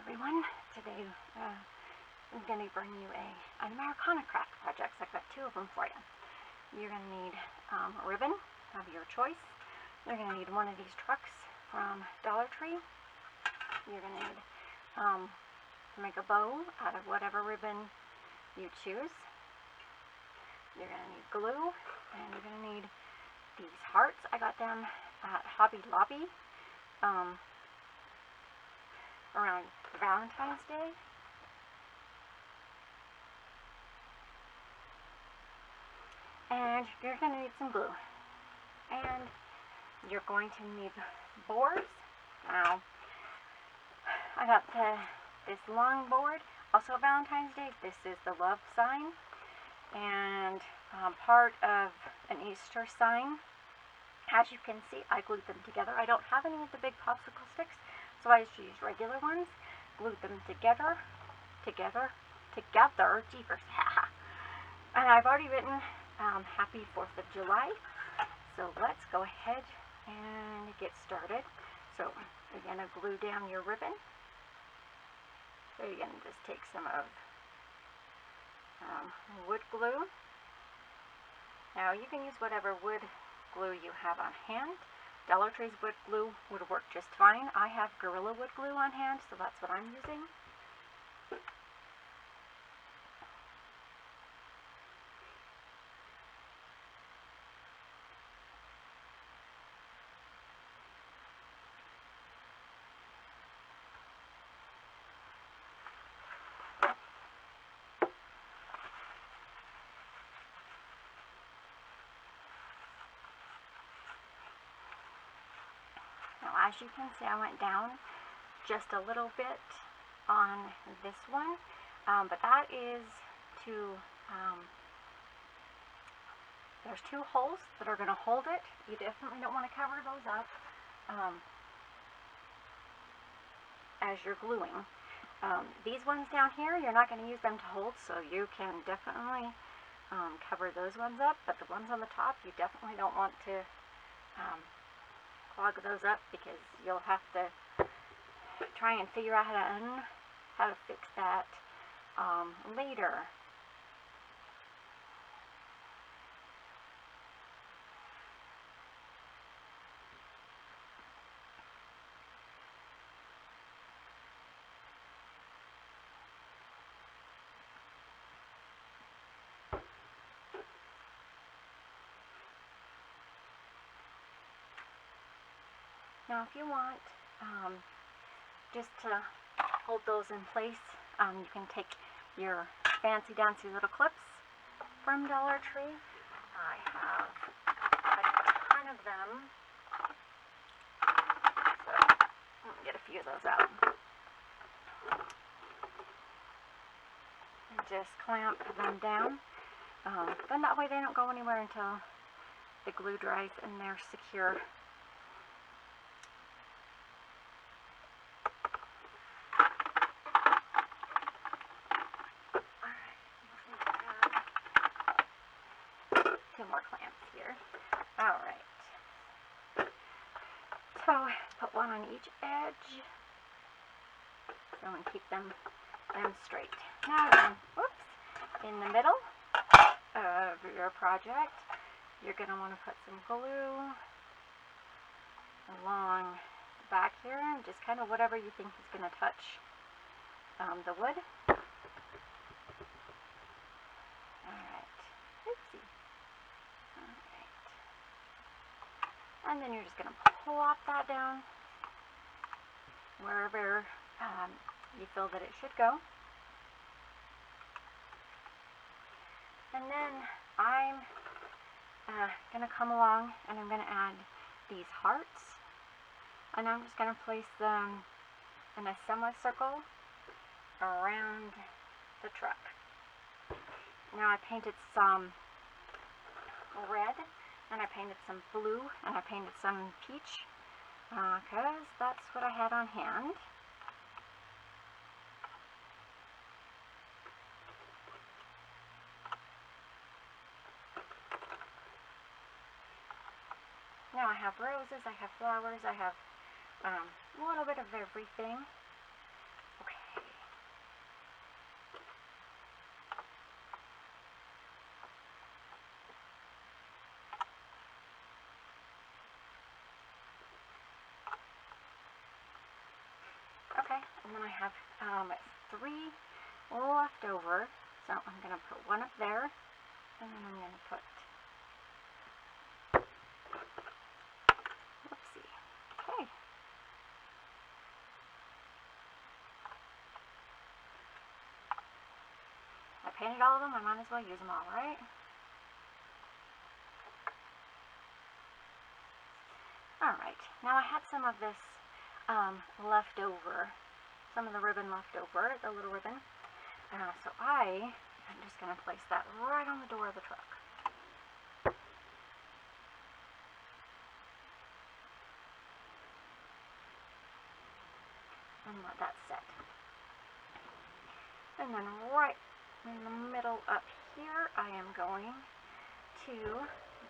everyone. Today I'm going to bring you an Americana craft project. I've got two of them for you. You're going to need a ribbon of your choice. You're going to need one of these trucks from Dollar Tree. You're going to need to make a bow out of whatever ribbon you choose. You're going to need glue, and you're going to need these hearts. I got them at Hobby Lobby around Valentine's Day. And you're going to need some glue. And you're going to need boards. Now, I got this long board, also Valentine's Day. This is the love sign, and part of an Easter sign. As you can see, I glued them together. I don't have any of the big popsicle sticks, so I just used regular ones, glued them together, jeepers. And I've already written Happy 4th of July, so let's go ahead and get started. So you're going to glue down your ribbon. So you're going to just take some of wood glue. Now you can use whatever wood glue you have on hand. Dollar Tree's wood glue would work just fine. I have Gorilla wood glue on hand, so that's what I'm using. Now, as you can see, I went down just a little bit on this one, but that is to, there's two holes that are going to hold it. You definitely don't want to cover those up as you're gluing. These ones down here, you're not going to use them to hold, so you can definitely cover those ones up, but the ones on the top, you definitely don't want to clog those up, because you'll have to try and figure out how to fix that later. Now, if you want just to hold those in place, you can take your fancy dancy little clips from Dollar Tree. I have a ton of them, so let me get a few of those out. And just clamp them down. Then that way they don't go anywhere until the glue dries and they're secure. More clamps here. Alright. So put one on each edge. So and keep them straight. Now then, whoops, in the middle of your project, you're going to want to put some glue along the back here, and just kind of whatever you think is going to touch the wood. And then you're just going to plop that down wherever you feel that it should go. And then I'm going to come along and I'm going to add these hearts. And I'm just going to place them in a semicircle around the truck. Now I painted some red, and I painted some blue, and I painted some peach, because that's what I had on hand. Now I have roses, I have flowers, I have a little bit of everything. Okay, And then I have 3 left over, so I'm going to put one up there, and then I'm going to put, whoopsie, okay. I painted all of them, I might as well use them all, right? Alright, now I had some of this left over, some of the ribbon left over, the little ribbon. So I'm just going to place that right on the door of the truck. And let that set. And then right in the middle up here, I am going to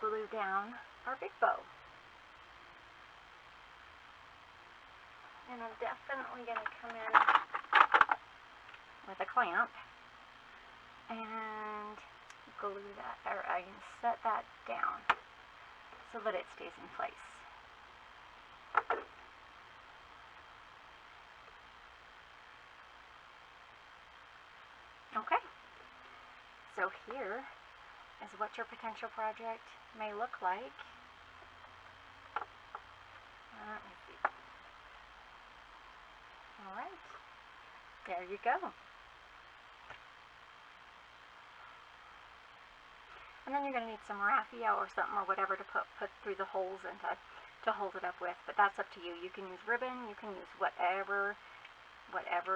glue down our big bow. And I'm definitely going to come in with a clamp and glue that, or I can set that down so that it stays in place. Okay, so here is what your potential project may look like. Let me see. Alright, there you go. And then you're going to need some raffia or something or whatever to put through the holes and to hold it up with, but that's up to you. You can use ribbon, you can use whatever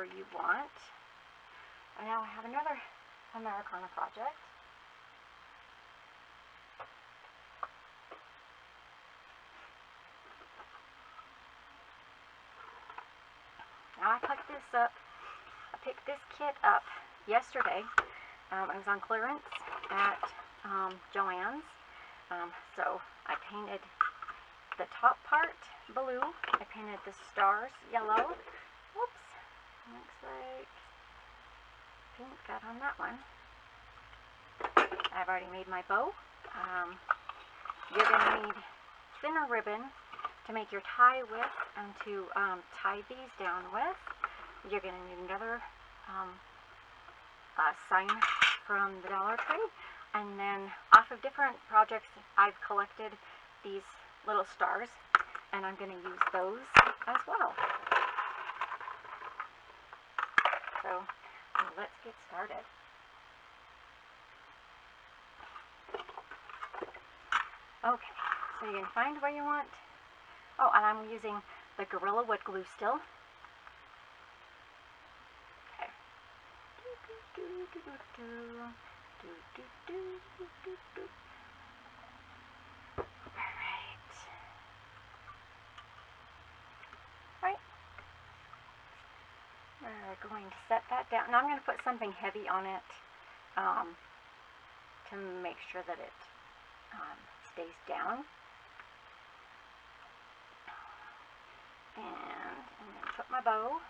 you want. And now I have another Americana project. Now I picked this kit up yesterday. It was on clearance at Joann's. So I painted the top part blue. I painted the stars yellow. Whoops. Looks like pink got on that one. I've already made my bow. You're going to need thinner ribbon to make your tie with and to tie these down with. You're going to need another sign from the Dollar Tree. And then off of different projects, I've collected these little stars, and I'm going to use those as well. So let's get started. Okay, so you can find where you want. Oh, and I'm using the Gorilla Wood glue still. Okay. Alright. We're going to set that down. Now I'm going to put something heavy on it to make sure that it stays down. And I'm going to put my bow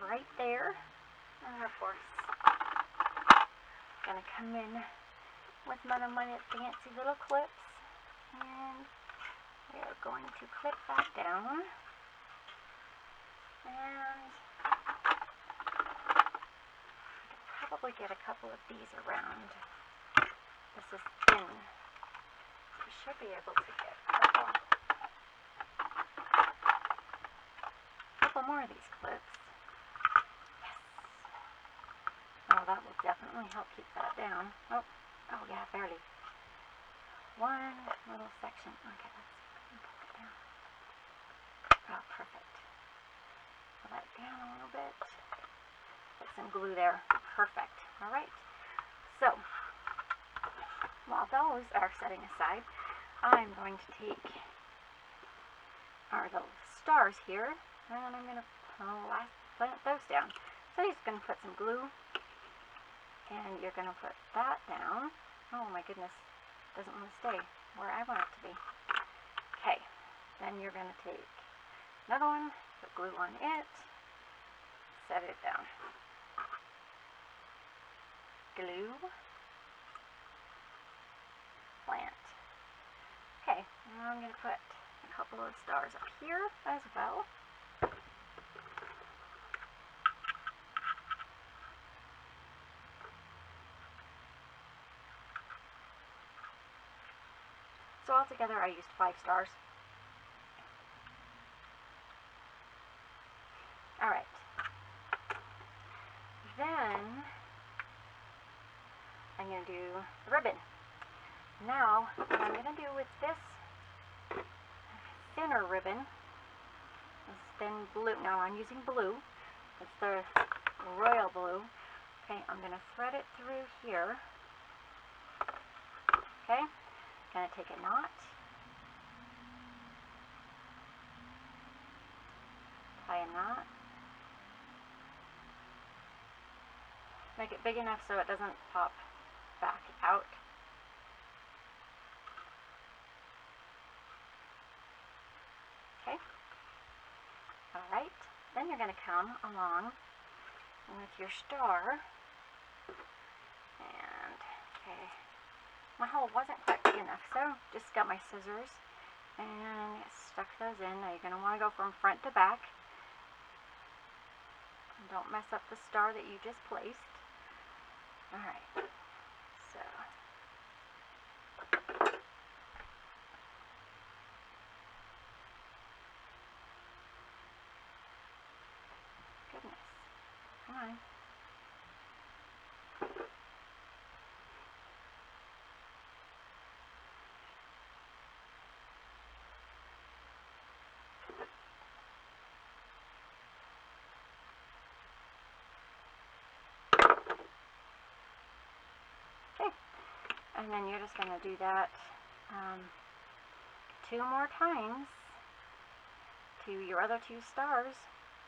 right there. And of course, I'm going to come in with one of my fancy little clips. And we are going to clip that down. And probably get a couple of these around. This is thin. You should be able to get a couple more of these clips. Yes. Oh, that will definitely help keep that down. Oh yeah, barely. One little section. Okay, let's put it down. Oh, perfect. Pull that down a little bit. Put some glue there. Perfect. Alright. So, while those are setting aside, I'm going to take our little stars here, and I'm going to plant those down. So I'm just going to put some glue, and you're going to put that down. Oh my goodness, it doesn't want to stay where I want it to be. Okay, then you're going to take another one, put glue on it, set it down. Glue, plant. Okay, now I'm going to put a couple of stars up here as well. So altogether I used 5 stars. Alright. Then I'm going to do the ribbon. Now, what I'm going to do with this thinner ribbon is thin blue. Now I'm using blue. It's the royal blue. Okay, I'm going to thread it through here. Okay, going to take a knot. Tie a knot. Make it big enough so it doesn't pop back out. Okay. Alright. Then you're going to come along with your star. And, okay, my hole wasn't quite big enough, so just got my scissors and stuck those in. Now you're going to want to go from front to back. And don't mess up the star that you just placed. Alright, so goodness, come on. Okay, and then you're just going to do that 2 more times to your other 2 stars,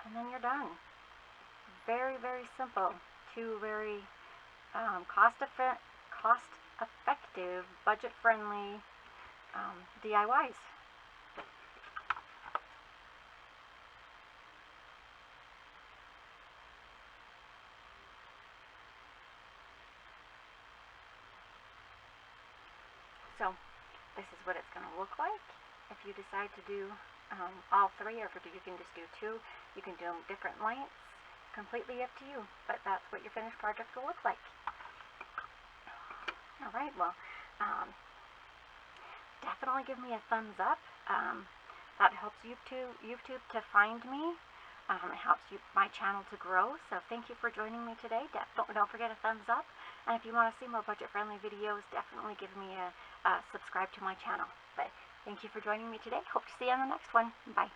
and then you're done. Very, very simple. 2 very cost-effective, budget-friendly DIYs. So this is what it's going to look like. If you decide to do all 3, or if you can just do 2, you can do them different lengths. Completely up to you, but that's what your finished project will look like. Alright, well, definitely give me a thumbs up. That helps YouTube to find me. It helps my channel to grow, so thank you for joining me today. Don't forget a thumbs up, and if you want to see more budget-friendly videos, definitely give me a subscribe to my channel. But thank you for joining me today. Hope to see you on the next one. Bye.